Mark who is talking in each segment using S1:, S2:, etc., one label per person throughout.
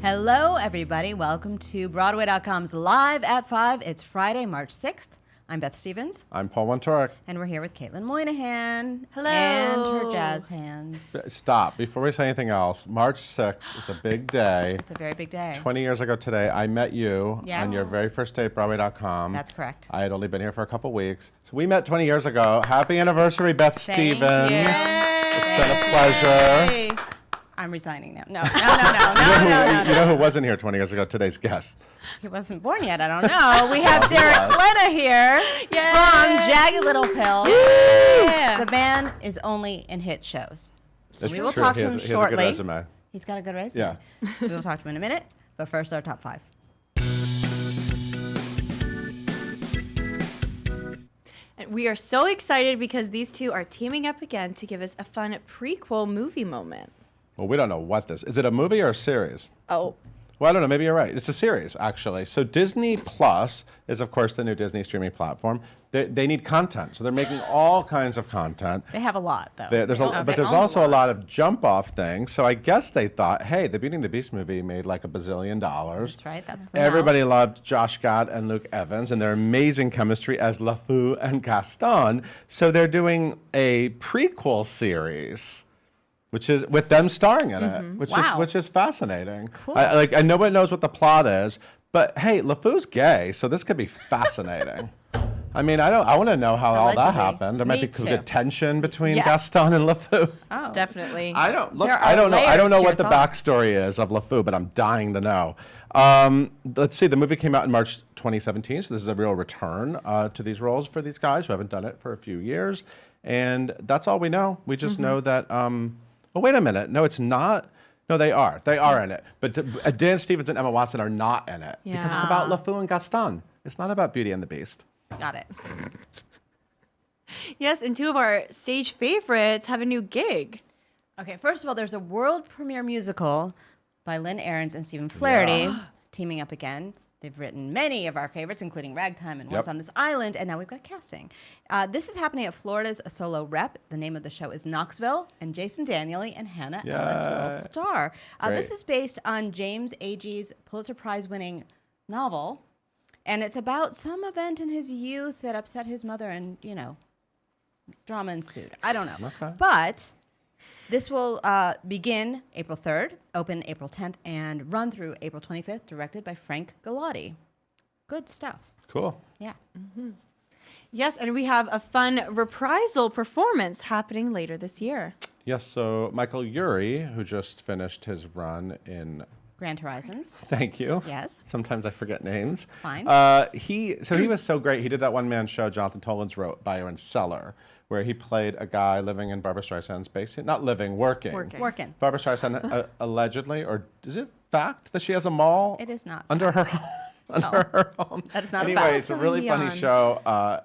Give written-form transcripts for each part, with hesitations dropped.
S1: Hello, everybody. Welcome to Broadway.com's Live at 5. It's Friday, March 6th. I'm Beth Stevens.
S2: I'm Paul Wontorek.
S1: And we're here with Caitlin Moynihan.
S3: Hello.
S1: And her jazz hands.
S2: Stop. Before we say anything else, March 6th is a big day.
S1: It's a very big day.
S2: 20 years ago today, I met you on your very first day at Broadway.com.
S1: That's correct.
S2: I had only been here for a couple weeks. So we met 20 years ago. Happy anniversary, Beth Stevens. It's been a pleasure.
S1: I'm resigning now. No.
S2: You know who wasn't here 20 years ago? Today's guest.
S1: He wasn't born yet. I don't know. We have Derek Klena here from Jagged Little Pill. The man is only in hit shows. So we will talk to him shortly.
S2: He has a good resume.
S1: He's got a good resume.
S2: Yeah.
S1: We will talk to him in a minute. But first, our top 5.
S3: And we are so excited because these two are teaming up again to give us a fun prequel movie moment.
S2: Well, we don't know what this is. It a movie or a series?
S3: Oh.
S2: Well, I don't know. Maybe you're right. It's a series, actually. So Disney Plus is, of course, the new Disney streaming platform. They need content, so they're making all kinds of content.
S1: They have a lot, though.
S2: But there's also a lot of jump-off things. So I guess they thought, hey, the Beauty and the Beast movie made like $1 billion.
S1: That's right. That's the
S2: Everybody loved Josh Gad and Luke Evans and their amazing chemistry as LeFou and Gaston. So they're doing a prequel series, which is with them starring in it, which is fascinating.
S1: Cool.
S2: I know one knows what the plot is, but hey, LeFou's gay, so this could be fascinating. I mean, I want to know how all that happened. There might be good tension between Gaston and LeFou.
S1: Oh,
S3: definitely.
S2: I don't know. I don't know what the backstory is of LeFou, but I'm dying to know. Let's see. The movie came out in March 2017, so this is a real return to these roles for these guys who haven't done it for a few years, and that's all we know. We just know that. Oh, wait a minute. No, it's not. No, they are. They are in it. But Dan Stevens and Emma Watson are not in it because it's about LeFou and Gaston. It's not about Beauty and the Beast.
S1: Got it.
S3: Yes, and two of our stage favorites have a new gig.
S1: Okay, first of all, there's a world premiere musical by Lynn Ahrens and Stephen Flaherty teaming up again. They've written many of our favorites, including Ragtime and Once on This Island, and now we've got casting. This is happening at Florida's Solo Rep. The name of the show is Knoxville, and Jason Daniely and Hannah Ellis will star. This is based on James Agee's Pulitzer Prize-winning novel, and it's about some event in his youth that upset his mother, and, drama ensued. I don't know.
S2: Okay.
S1: But this will begin April 3rd, open April 10th, and run through April 25th, directed by Frank Galati. Good stuff.
S2: Cool.
S1: Yeah.
S3: Mm-hmm. Yes, and we have a fun reprisal performance happening later this year.
S2: Yes, so Michael Urie, who just finished his run in
S1: Grand Horizons.
S2: Thank you.
S1: Yes.
S2: Sometimes I forget names.
S1: It's fine.
S2: He was so great. He did that one-man show Jonathan Tolan's wrote, Bio and Cellar, where he played a guy living in Barbra Streisand's basement. Not living, working.
S1: Working.
S2: Barbra Streisand allegedly, or is it fact that she has a mall?
S1: It is not
S2: under her home. Her home.
S1: That is not
S2: anyway,
S1: a fact.
S2: It's a really funny show,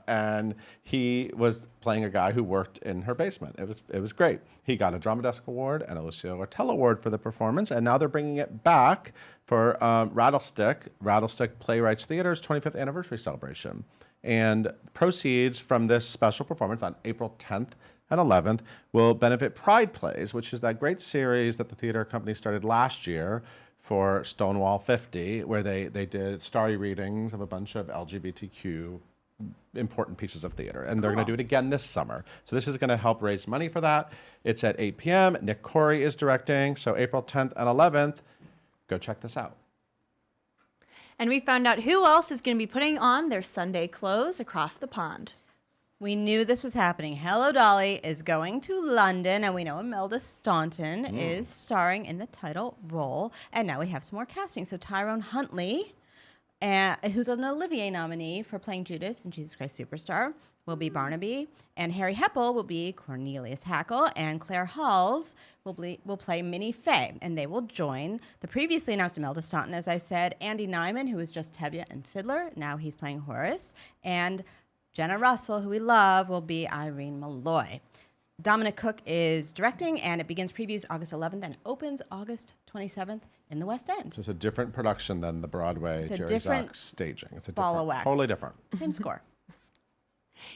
S2: and he was playing a guy who worked in her basement. It was great. He got a Drama Desk Award and a Lucille Lortel Award for the performance, and now they're bringing it back for Rattlestick Playwrights Theater's 25th anniversary celebration. And proceeds from this special performance on April 10th and 11th will benefit Pride Plays, which is that great series that the theater company started last year for Stonewall 50, where they did starry readings of a bunch of LGBTQ important pieces of theater. And they're going to do it again this summer. So this is going to help raise money for that. It's at 8 p.m. Nick Corey is directing. So April 10th and 11th, go check this out.
S3: And we found out who else is going to be putting on their Sunday clothes across the pond.
S1: We knew this was happening. Hello Dolly is going to London, and we know Imelda Staunton is starring in the title role. And now we have some more casting. So Tyrone Huntley, who's an Olivier nominee for playing Judas in Jesus Christ Superstar, will be Barnaby. And Harry Heppel will be Cornelius Hackle. And Claire Halls will play Minnie Fay. And they will join the previously announced Imelda Staunton, as I said, Andy Nyman, who was just Tevye and Fiddler. Now he's playing Horace. And Jenna Russell, who we love, will be Irene Malloy. Dominic Cook is directing, and it begins previews August 11th and opens August 27th in the West End.
S2: So it's a different production than the Broadway Jerry Zach staging. It's a
S1: ball of wax.
S2: Totally different.
S1: Same score.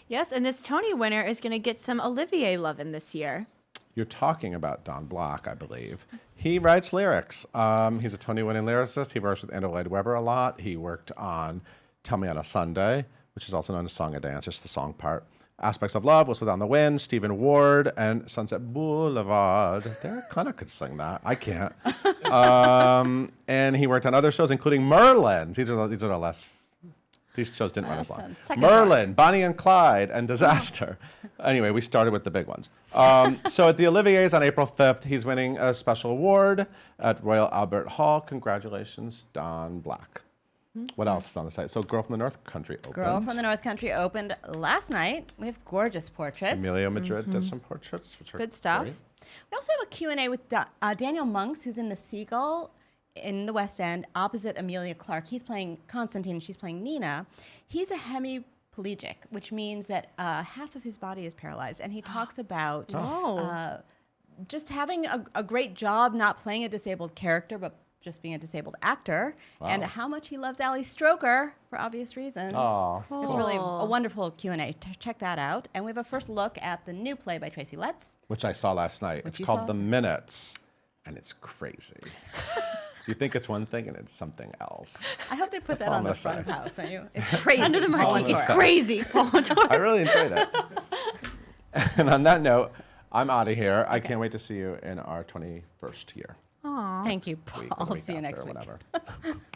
S3: Yes, and this Tony winner is going to get some Olivier loving this year.
S2: You're talking about Don Block, I believe. He writes lyrics. He's a Tony-winning lyricist. He works with Andrew Lloyd Webber a lot. He worked on Tell Me on a Sunday, which is also known as Song and Dance, just the song part. Aspects of Love, Whistles Down the Wind, Stephen Ward, and Sunset Boulevard. Derek Klena could sing that. I can't. And he worked on other shows, including Merlin. These are the less. These shows didn't run as long. Merlin, Bonnie and Clyde, and Disaster. Anyway, we started with the big ones. So at the Oliviers on April 5th, he's winning a special award at Royal Albert Hall. Congratulations, Don Black. What else is on the site? So Girl from the North Country opened.
S1: Girl from the North Country opened last night. We have gorgeous portraits.
S2: Emilio Madrid did some portraits, which are
S1: Good stuff.
S2: great.
S1: We also have a Q&A with Daniel Monks, who's in The Seagull in the West End, opposite Amelia Clark. He's playing Constantine, she's playing Nina. He's a hemiplegic, which means that half of his body is paralyzed. And he talks about just having a great job not playing a disabled character, but just being a disabled actor, and how much he loves Ali Stroker for obvious reasons. It's really a wonderful Q&A. Check that out. And we have a first look at the new play by Tracy Letts.
S2: Which I saw last night. It's called The Minutes, and it's crazy. You think it's one thing, and it's something else.
S1: I hope they put that on the front of house, don't you? It's crazy.
S3: Under the marquee, it's crazy.
S2: I really enjoyed it. And on that note, I'm out of here. I can't wait to see you in our 21st year.
S1: Thank you, Paul. I'll see you next week.
S2: Whatever.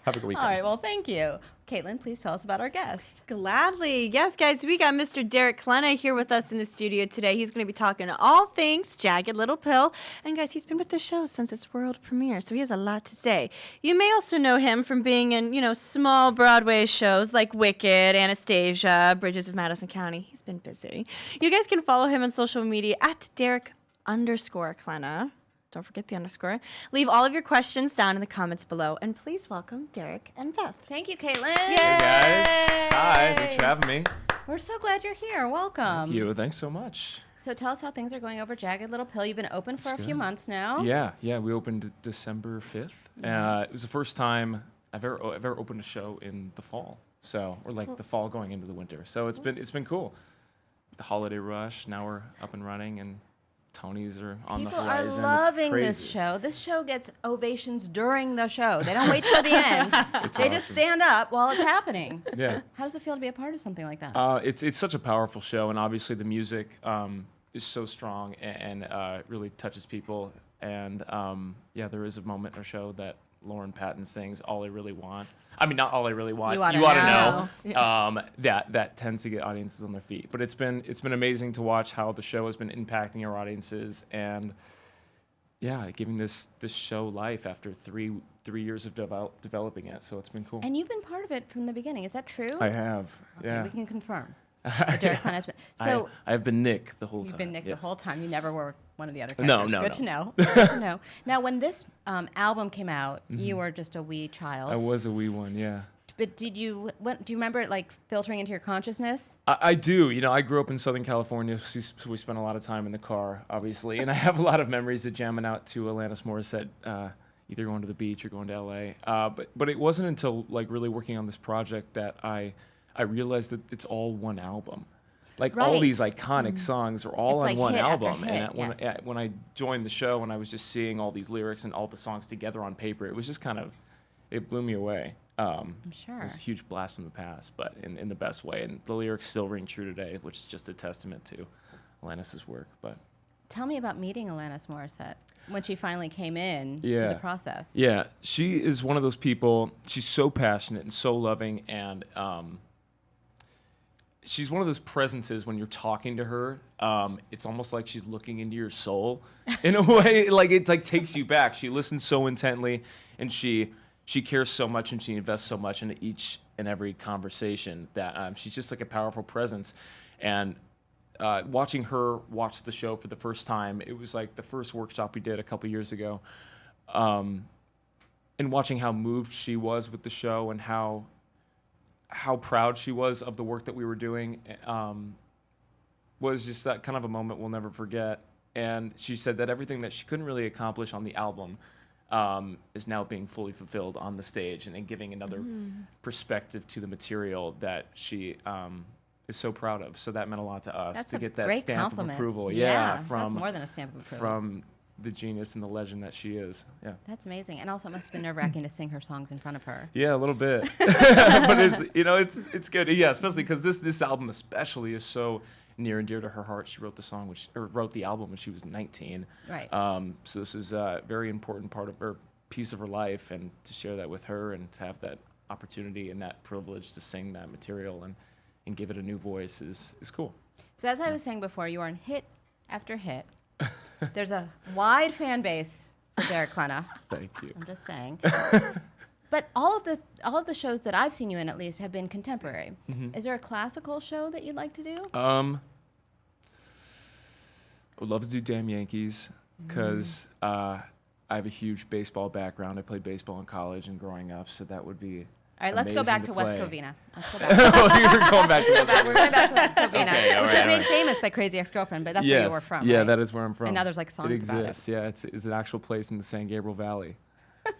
S2: Have a good weekend.
S1: All right, well, thank you. Caitlin, please tell us about our guest.
S3: Gladly. Yes, guys, we got Mr. Derek Klena here with us in the studio today. He's going to be talking all things Jagged Little Pill. And guys, he's been with the show since its world premiere, so he has a lot to say. You may also know him from being in, small Broadway shows like Wicked, Anastasia, Bridges of Madison County. He's been busy. You guys can follow him on social media at Derek_Klena. Don't forget the underscore. Leave all of your questions down in the comments below. And please welcome Derek and Beth.
S1: Thank you, Caitlin.
S3: Yay!
S4: Hey guys. Hi, thanks for having me.
S1: We're so glad you're here. Welcome.
S4: Thank you. Thanks so much.
S1: So tell us how things are going over Jagged Little Pill. You've been open for a few months now.
S4: Yeah. We opened December 5th. It was the first time I've ever opened a show in the fall. So, or like the fall going into the winter. So it's been cool. The holiday rush. Now we're up and running, and Tonys are on the horizon.
S1: People are loving this show. This show gets ovations during the show. They don't wait till the end. They just stand up while it's happening.
S4: Yeah.
S1: How does it feel to be a part of something like that?
S4: It's such a powerful show, and obviously the music is so strong and really touches people. And there is a moment in our show that Lauren Patton sings "All I Really Want." I mean, not "All I Really Want."
S1: You ought to know.
S4: That tends to get audiences on their feet. But it's been amazing to watch how the show has been impacting our audiences, and giving this show life after three years of developing it. So it's been cool.
S1: And you've been part of it from the beginning. Is that true?
S4: I have.
S1: Okay,
S4: Yeah.
S1: we can confirm. Derek Klena has been. So
S4: I've been Nick the whole time.
S1: you've been Nick the
S4: Yes.
S1: whole time. You never were one of the other
S4: No,
S1: characters.
S4: no,
S1: Good
S4: no.
S1: to know. Good to know. Now, when this album came out, you were just a wee child.
S4: I was a wee one, yeah.
S1: But do you remember it like filtering into your consciousness?
S4: I do. I grew up in Southern California, so we spent a lot of time in the car, obviously. And I have a lot of memories of jamming out to Alanis Morisette, either going to the beach or going to LA. But it wasn't until like really working on this project that I realized that it's all one album. Like all these iconic songs are all on one album. And when I joined the show and I was just seeing all these lyrics and all the songs together on paper, it was just it blew me away.
S1: I'm sure.
S4: It was a huge blast from the past, but in the best way. And the lyrics still ring true today, which is just a testament to Alanis' work. But
S1: tell me about meeting Alanis Morissette when she finally came in to the process.
S4: Yeah, she is one of those people. She's so passionate and so loving, and she's one of those presences when you're talking to her. It's almost like she's looking into your soul in a way. Like it takes you back. She listens so intently, and she cares so much, and she invests so much into each and every conversation that she's just like a powerful presence. And watching her watch the show for the first time, it was like the first workshop we did a couple years ago, and watching how moved she was with the show and how proud she was of the work that we were doing was just that kind of a moment we'll never forget. And she said that everything that she couldn't really accomplish on the album is now being fully fulfilled on the stage and giving another perspective to the material that she is so proud of. So that meant a lot to us
S1: That's
S4: to
S1: a
S4: get that
S1: great
S4: stamp
S1: compliment.
S4: of approval.
S1: Yeah,
S4: from
S1: that's more than a stamp of approval.
S4: from the genius and the legend that she is. Yeah.
S1: That's amazing. And also, it must have been nerve-wracking to sing her songs in front of her.
S4: Yeah, a little bit, but it's good. Yeah, especially because this album especially is so near and dear to her heart. She wrote the song, wrote the album when she was 19.
S1: Right.
S4: So this is a very important part of her piece of her life, and to share that with her and to have that opportunity and that privilege to sing that material and give it a new voice is cool.
S1: So as I was saying before, you are in hit after hit. There's a wide fan base for Derek Klena.
S4: Thank you.
S1: I'm just saying. But all of the shows that I've seen you in, at least, have been contemporary. Is there a classical show that you'd like to do?
S4: I would love to do Damn Yankees because I have a huge baseball background. I played baseball in college and growing up, so that would be
S1: All right, let's go back to West
S4: play.
S1: Covina. Let's go back.
S4: Oh, you're going back to
S1: We're going back to West Covina,
S4: Okay, all
S1: which
S4: right,
S1: was made
S4: all right.
S1: famous by Crazy Ex-Girlfriend, but that's where you were from,
S4: Yeah,
S1: right?
S4: that is where I'm from.
S1: And now there's, like, songs
S4: it
S1: about it.
S4: exists. Yeah, it's an actual place in the San Gabriel Valley.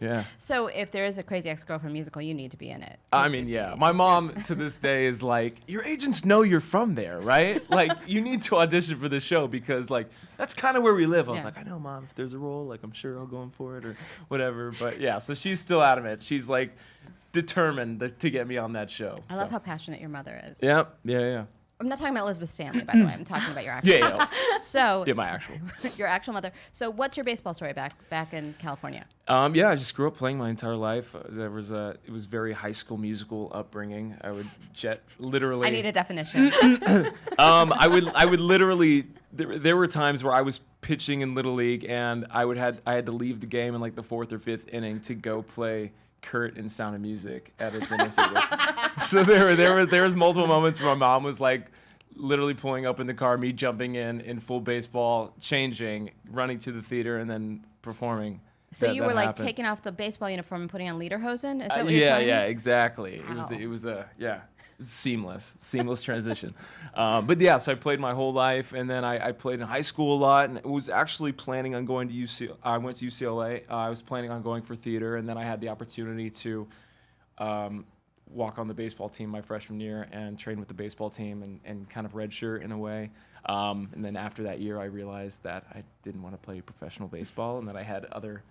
S4: Yeah.
S1: So if there is a Crazy Ex-Girlfriend musical, you need to be in it.
S4: I mean, yeah. My mom to this day is like, your agents know you're from there, right? Like, you need to audition for the show because, like, that's kind of where we live. I was
S1: Yeah.
S4: like, I know, Mom, if there's a role, like, I'm sure I'll go in for it or whatever. But yeah, so she's still adamant. She's like determined to get me on that show.
S1: I love how passionate your mother is.
S4: Yep. Yeah.
S1: I'm not talking about Elizabeth Stanley, by the way. I'm talking about your actual
S4: Yeah.
S1: So
S4: Yeah, my actual.
S1: your actual mother. So what's your baseball story back in California?
S4: Yeah, I just grew up playing my entire life. It was very High School Musical upbringing. I would literally.
S1: I need a definition.
S4: I would literally. There were times where I was pitching in Little League, and I had to leave the game in like the 4th or 5th inning to go play Kurt in Sound of Music at a dinner theater. So there was multiple moments where my mom was like literally pulling up in the car, me jumping in full baseball, changing, running to the theater, and then performing.
S1: So you were like
S4: happened.
S1: taking off the baseball uniform and putting on lederhosen? Is that what you're
S4: Yeah,
S1: telling me?
S4: exactly.
S1: Wow.
S4: It was seamless transition. But yeah, so I played my whole life, and then I played in high school a lot, and was actually planning on going to UCLA. I went to UCLA. I was planning on going for theater, and then I had the opportunity to walk on the baseball team my freshman year and train with the baseball team and kind of redshirt in a way. And then after that year, I realized that I didn't want to play professional baseball and that I had other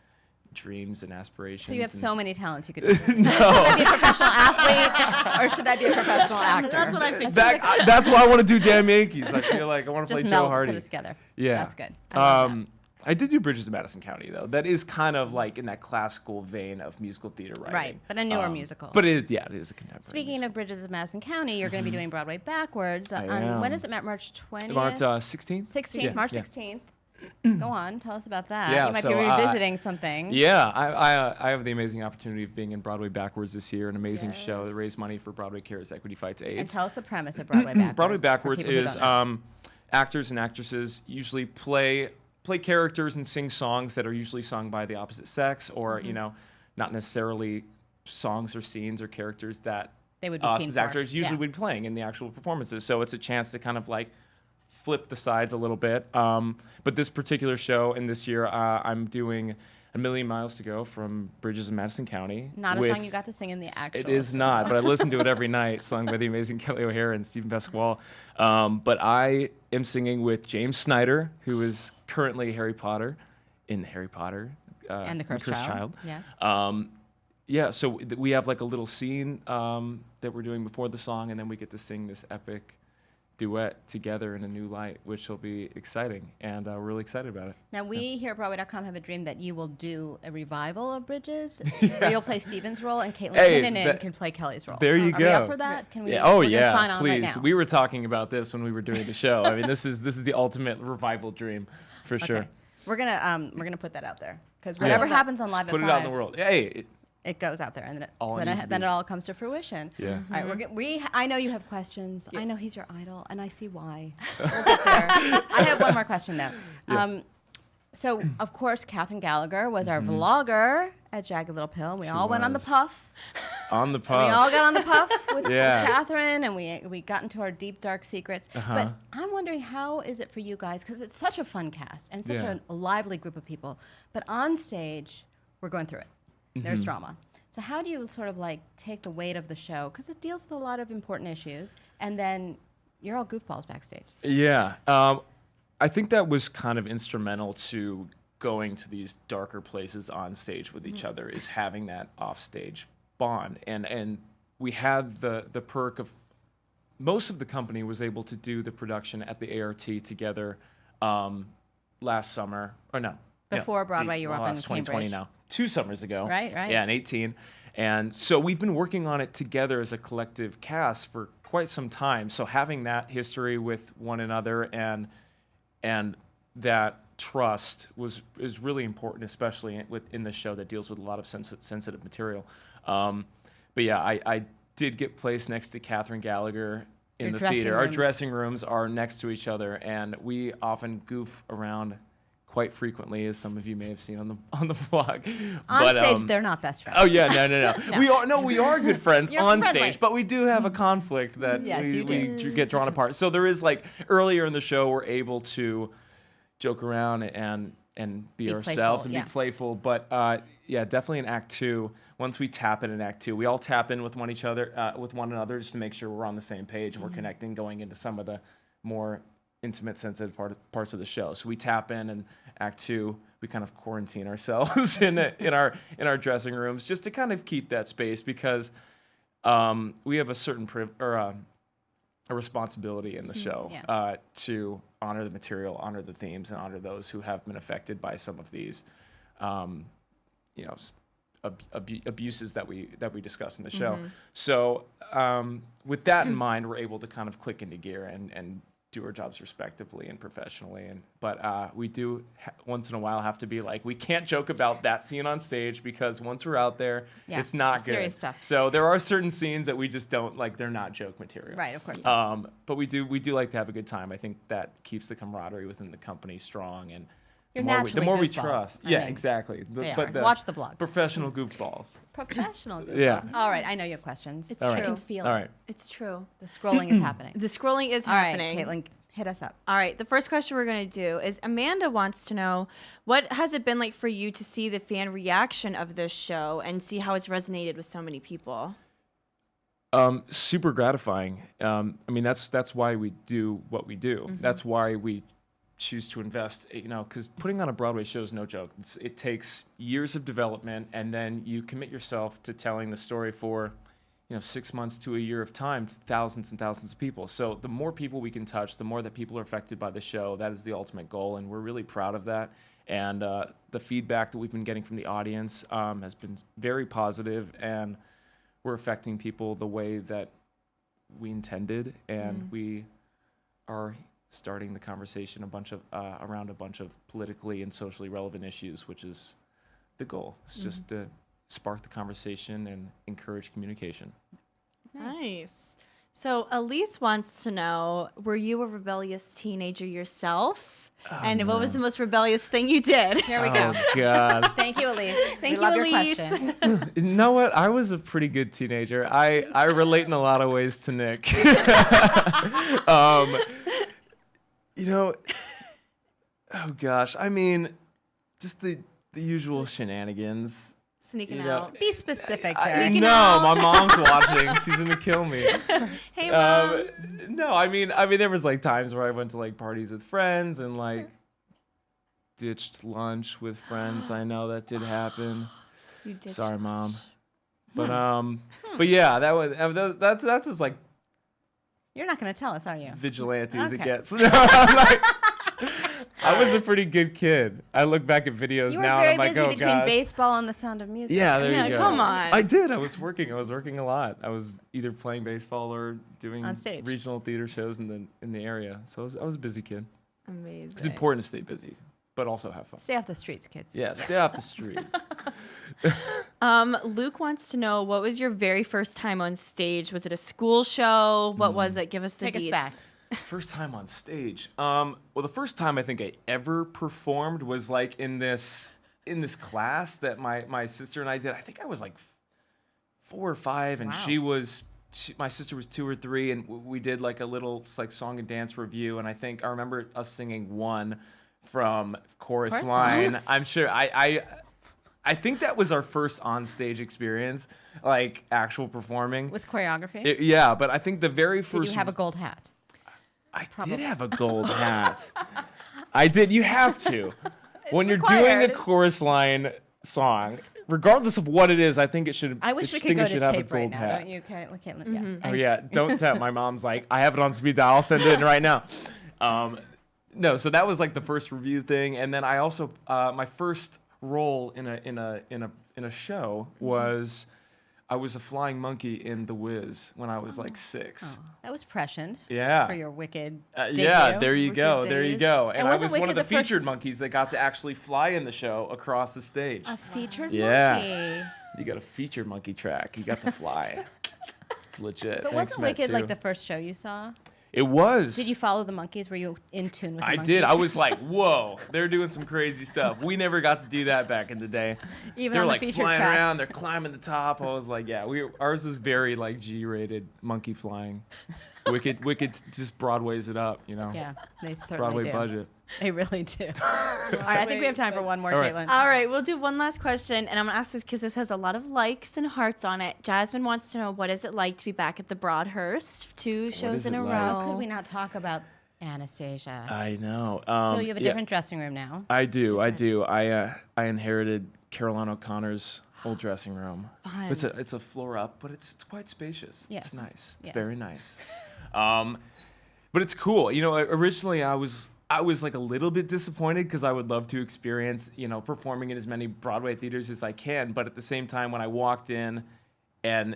S4: dreams and aspirations.
S1: So you have
S4: and
S1: so many talents you could do.
S4: No.
S1: Should I be a professional athlete or should I be a professional actor?
S3: That's what I think.
S4: That's why I want to do Damn Yankees. I feel like I want to
S1: Just
S4: play Joe
S1: melt,
S4: Hardy.
S1: put it together.
S4: Yeah.
S1: That's good. I love that.
S4: I did do Bridges of Madison County though. That is kind of like in that classical vein of musical theater writing.
S1: Right, but a newer musical.
S4: But it is a contemporary.
S1: Speaking of Bridges of Madison County, you're going to be doing Broadway Backwards.
S4: I
S1: On
S4: am.
S1: when is it, Matt? March 20th?
S4: March 16th.
S1: 16th,
S4: Yeah,
S1: March
S4: yeah.
S1: 16th. Go on, tell us about that.
S4: Yeah,
S1: you might
S4: so,
S1: be revisiting something.
S4: Yeah, I have the amazing opportunity of being in Broadway Backwards this year, an amazing show that
S1: Yes.
S4: raised money for Broadway Cares Equity Fights AIDS.
S1: And tell us the premise of Broadway Backwards.
S4: Broadway
S1: for
S4: Backwards
S1: people who
S4: is
S1: don't know.
S4: actors and actresses usually play characters and sing songs that are usually sung by the opposite sex, or not necessarily songs or scenes or characters that
S1: They would be
S4: us
S1: seen
S4: as
S1: for.
S4: actors usually
S1: Yeah.
S4: would be playing in the actual performances. So it's a chance to kind of like flip the sides a little bit. But this particular show and this year, I'm doing A Million Miles to Go from Bridges of Madison County.
S1: Not a
S4: with-
S1: song you got to sing in the actual.
S4: It is not, but I listen to it every night, sung by the amazing Kelly O'Hara and Stephen Pasquale. But I am singing with James Snyder, who is currently Harry Potter in Harry Potter
S1: And the Cursed Child. Yes.
S4: Yeah, so we have like a little scene that we're doing before the song, and then we get to sing this epic duet together in a new light, which will be exciting, and we're really excited about it.
S1: Now, we here at Broadway.com have a dream that you will do a revival of Bridges, where you'll play Stephen's role and Caitlin
S4: Hey,
S1: Kinnunen can play Kelly's role.
S4: There you
S1: Are
S4: go.
S1: we up for that? Can we?
S4: Yeah. Oh
S1: we're gonna
S4: yeah,
S1: sign on
S4: please.
S1: Right now.
S4: We were talking about this when we were doing the show. I mean, this is the ultimate revival dream, for sure.
S1: Okay. We're gonna put that out there because whatever happens on
S4: Just
S1: Live
S4: put
S1: at
S4: it out in
S1: 5,
S4: the world. Hey,
S1: it goes out there, and
S4: All it
S1: then
S4: needs to
S1: it
S4: be.
S1: all comes to fruition.
S4: Yeah.
S1: All right, I know you have questions. I
S3: Yes.
S1: know he's your idol, and I see why. We'll get there. I have one more question though.
S4: Yeah.
S1: So of course, Catherine Gallagher was our vlogger at Jagged Little Pill. We
S4: She
S1: all went on the
S4: was.
S1: puff.
S4: on the
S1: We
S4: puff.
S1: all got on the puff with
S4: Yeah.
S1: Catherine, and we got into our deep, dark secrets.
S4: Uh-huh.
S1: But I'm wondering, how is it for you guys? Because it's such a fun cast and such
S4: Yeah.
S1: a lively group of people. But on stage, we're going through it. There's
S4: Mm-hmm.
S1: drama. So how do you sort of like take the weight of the show? Because it deals with a lot of important issues. And then you're all goofballs backstage.
S4: Yeah. I think that was kind of instrumental to going to these darker places on stage with each other, is having that offstage bond. And we had the perk of most of the company was able to do the production at the ART together last summer. Or no.
S1: Before Broadway, you were up in
S4: 2020
S1: Cambridge.
S4: now. 2 summers ago.
S1: Right.
S4: Yeah, in 18. And so we've been working on it together as a collective cast for quite some time. So having that history with one another and that trust is really important, especially in this show that deals with a lot of sensitive material. But yeah, I did get placed next to Catherine Gallagher in the theater. Our dressing rooms are next to each other, and we often goof around quite frequently, as some of you may have seen on the vlog.
S1: On stage, they're not best friends.
S4: Oh yeah, no. We are good friends on
S1: friendly.
S4: stage, but we do have a conflict that we get drawn apart. So there is, like, earlier in the show, we're able to joke around and be ourselves and be playful. But yeah, definitely in Act 2. Once we tap in Act 2, we all tap in with one another, just to make sure we're on the same page and we're connecting going into some of the more intimate, sensitive parts of the show. So we tap in Act 2, we kind of quarantine ourselves in our dressing rooms, just to kind of keep that space, because we have a certain a responsibility in the show to honor the material, honor the themes, and honor those who have been affected by some of these abuses that we discuss in the show. So with that in mind, we're able to kind of click into gear and do our jobs respectively and professionally. But we do once in a while have to be like, we can't joke about that scene on stage, because once we're out there, it's not good.
S1: Serious stuff.
S4: So there are certain scenes that we just don't like. They're not joke material.
S1: Right, of course.
S4: But we do like to have a good time. I think that keeps the camaraderie within the company strong, and
S1: You're
S4: the more we
S1: goofballs.
S4: trust.
S1: I
S4: Yeah,
S1: mean,
S4: exactly.
S1: they
S4: But
S1: are.
S4: the
S1: Watch the vlog.
S4: Professional goofballs.
S1: Professional goofballs.
S4: Yeah.
S1: All right, I know you have questions.
S3: It's
S1: I
S3: true.
S1: can feel
S4: All
S1: it.
S4: right.
S3: It's true.
S1: The scrolling is happening.
S3: The scrolling is
S1: All right,
S3: happening.
S1: Caitlin, hit us up.
S3: All right, the first question we're going to do is Amanda wants to know, what has it been like for you to see the fan reaction of this show and see how it's resonated with so many people?
S4: Super gratifying. I mean, that's why we do what we do. That's why we choose to invest, because putting on a Broadway show is no joke. It takes years of development, and then you commit yourself to telling the story for 6 months to a year of time to thousands and thousands of people. So the more people we can touch, the more that people are affected by the show. That is the ultimate goal, and we're really proud of that. And the feedback that we've been getting from the audience has been very positive, and we're affecting people the way that we intended, and we are starting the conversation around a bunch of politically and socially relevant issues, which is the goal. It's just to spark the conversation and encourage communication.
S3: Nice. So Elise wants to know, were you a rebellious teenager yourself? And what was the most rebellious thing you did?
S1: Here we go.
S4: Oh, God.
S1: Thank you, Elise.
S3: Thank
S1: we love
S3: you,
S1: your
S3: Elise.
S1: question.
S4: You know what? I was a pretty good teenager. I relate in a lot of ways to Nick. Oh gosh. I mean, just the usual shenanigans.
S3: Sneaking out.
S1: Be specific,
S4: I
S1: Derek.
S4: know, my mom's watching. She's gonna kill me.
S3: Hey, Mom.
S4: No, I mean, there was like times where I went to like parties with friends and like ditched lunch with friends. I know that did happen.
S3: You did.
S4: Sorry, Mom. But yeah, that's as like
S1: You're not going to tell us, are you?
S4: vigilante as it
S1: Okay.
S4: gets. No, I'm like, I was a pretty good kid. I look back at videos
S1: You were
S4: now
S1: very
S4: and I'm like,
S1: busy
S4: oh
S1: between
S4: god.
S1: baseball and The Sound of Music.
S4: Yeah, there
S3: Yeah,
S4: you go.
S3: come on.
S4: I did. I was working a lot. I was either playing baseball or doing
S1: On stage.
S4: regional theater shows in the area. So I was a busy kid.
S3: Amazing.
S4: It's important to stay busy, but also have fun.
S1: Stay off the streets, kids.
S4: Yeah, stay off the streets.
S3: Luke wants to know, what was your very first time on stage? Was it a school show? What was it? Give us the
S1: Take us
S3: deets.
S1: back.
S4: First time on stage. Well, the first time I think I ever performed was like in this class that my sister and I did. I think I was like 4 or 5, and
S1: Wow.
S4: my sister was 2 or 3, and we did like a little like song and dance review. And I remember us singing one from chorus line. I'm sure I think that was our first on stage experience, like actual performing.
S1: With choreography?
S4: Yeah, but I think the very first.
S1: Did you have a gold hat?
S4: I did have a gold hat. I did. You have to. When you're doing a
S1: required.
S4: chorus line song, regardless of what it is, I think it should.
S1: I wish we could
S4: think
S1: go
S4: it should
S1: to
S4: have a
S1: tape right
S4: gold
S1: now,
S4: hat.
S1: don't you, Caitlin? Yes.
S4: Oh yeah, don't tap. My mom's like, I have it on speed dial. I'll send it in right now. No, so that was like the first review thing, and then I also my first role in a show was I was a flying monkey in The Wiz when I was like 6.
S1: Oh, that was prescient.
S4: Yeah.
S1: For your Wicked
S4: Yeah,
S1: debut.
S4: there you go.
S3: Wicked
S4: There you
S3: days.
S4: go. And I
S1: wasn't
S4: was one of
S1: Wicked
S4: the
S1: the first-
S4: featured monkeys that got to actually fly in the show across the stage.
S1: A featured
S4: Yeah.
S1: monkey.
S4: You got a featured monkey track. You got to fly. It's legit.
S1: But
S4: Thanks,
S1: wasn't
S4: Matt,
S1: Wicked like
S4: too.
S1: the first show you saw?
S4: It was.
S1: Did you follow the monkeys? Were you in tune with the
S4: I
S1: monkeys?
S4: did. I was like, whoa, they're doing some crazy stuff. We never got to do that back in the day.
S1: Even
S4: They're
S1: on the
S4: like
S1: featured
S4: flying
S1: tracks.
S4: around, they're climbing the top. I was like, yeah, ours is very like G-rated monkey flying. Wicked just Broadways it up, you know.
S1: Yeah, they certainly
S4: Broadway
S1: do.
S4: budget.
S1: They really do. All right, I think we have time for one more,
S4: All right.
S1: Caitlin.
S3: All right, we'll do one last question, and I'm gonna ask this because this has a lot of likes and hearts on it. Jasmine wants to know, what is it like to be back at the Broadhurst? 2 shows
S4: is
S3: in
S4: it
S3: a
S4: like?
S3: row.
S1: How could we not talk about Anastasia?
S4: I know.
S1: So you have a
S4: yeah,
S1: different dressing room now.
S4: I do. I inherited Caroline O'Connor's old dressing room.
S3: Fun.
S4: It's a floor up, but it's quite spacious.
S1: Yes.
S4: It's nice. It's
S1: Yes.
S4: very nice. But it's cool. You know, originally I was like a little bit disappointed because I would love to experience, you know, performing in as many Broadway theaters as I can. But at the same time, when I walked in and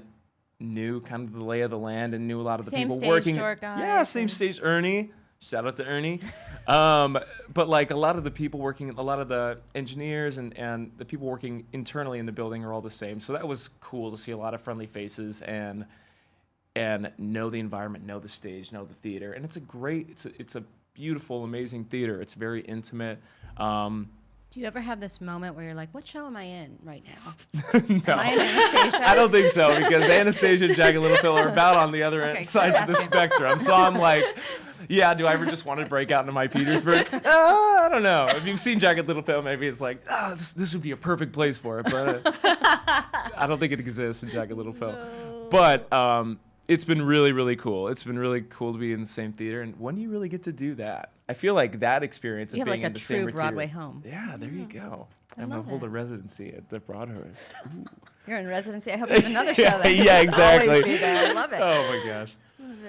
S4: knew kind of the lay of the land and knew a lot of the
S1: Same
S4: people
S1: stage
S4: working.
S1: door guys
S4: Yeah, same
S1: and-
S4: stage. Ernie. Shout out to Ernie. But like a lot of the people working, a lot of the engineers and the people working internally in the building are all the same. So that was cool to see a lot of friendly faces and know the environment, know the stage, know the theater. And it's a beautiful, amazing theater. It's very intimate.
S1: Do you ever have this moment where you're like, what show am I in right now?
S4: No,
S1: Am I in Anastasia?
S4: I don't think so because Anastasia and Jagged Little Pill are about on the other
S1: Okay,
S4: sides of the
S1: just asking.
S4: spectrum. So I'm like, yeah, do I ever just want to break out into my Petersburg? I don't know. If you've seen Jagged Little Pill, maybe it's like, this would be a perfect place for it. But I don't think it exists in Jagged Little Pill. But it's been really, really cool. It's been really cool to be in the same theater. And when do you really get to do that? I feel like that experience
S1: You
S4: of
S1: have
S4: being
S1: like
S4: in
S1: a
S4: the
S1: true
S4: same theater.
S1: Broadway home.
S4: Yeah, there you go. I'm going
S1: love
S4: to hold
S1: it.
S4: a residency at the Broadhurst. Ooh.
S1: You're in residency. I hope you have another show. That
S4: Yeah,
S1: can just always
S4: exactly.
S1: be there. I love it.
S4: Oh my gosh.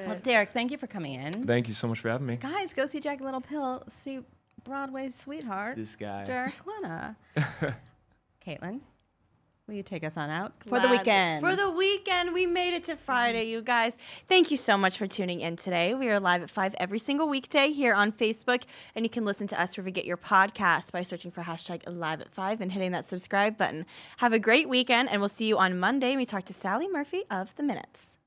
S1: Well, Derek, thank you for coming in.
S4: Thank you so much for having me.
S1: Guys, go see Jagged Little Pill. See Broadway's sweetheart,
S4: This guy.
S1: Derek Klena. Caitlin, will you take us on out for the
S3: Glad-
S1: weekend?
S3: For the weekend, we made it to Friday, you guys. Thank you so much for tuning in today. We are live at 5 every single weekday here on Facebook, and you can listen to us wherever you get your podcasts by searching for hashtag Live at 5 and hitting that subscribe button. Have a great weekend, and we'll see you on Monday. We talk to Sally Murphy of The Minutes.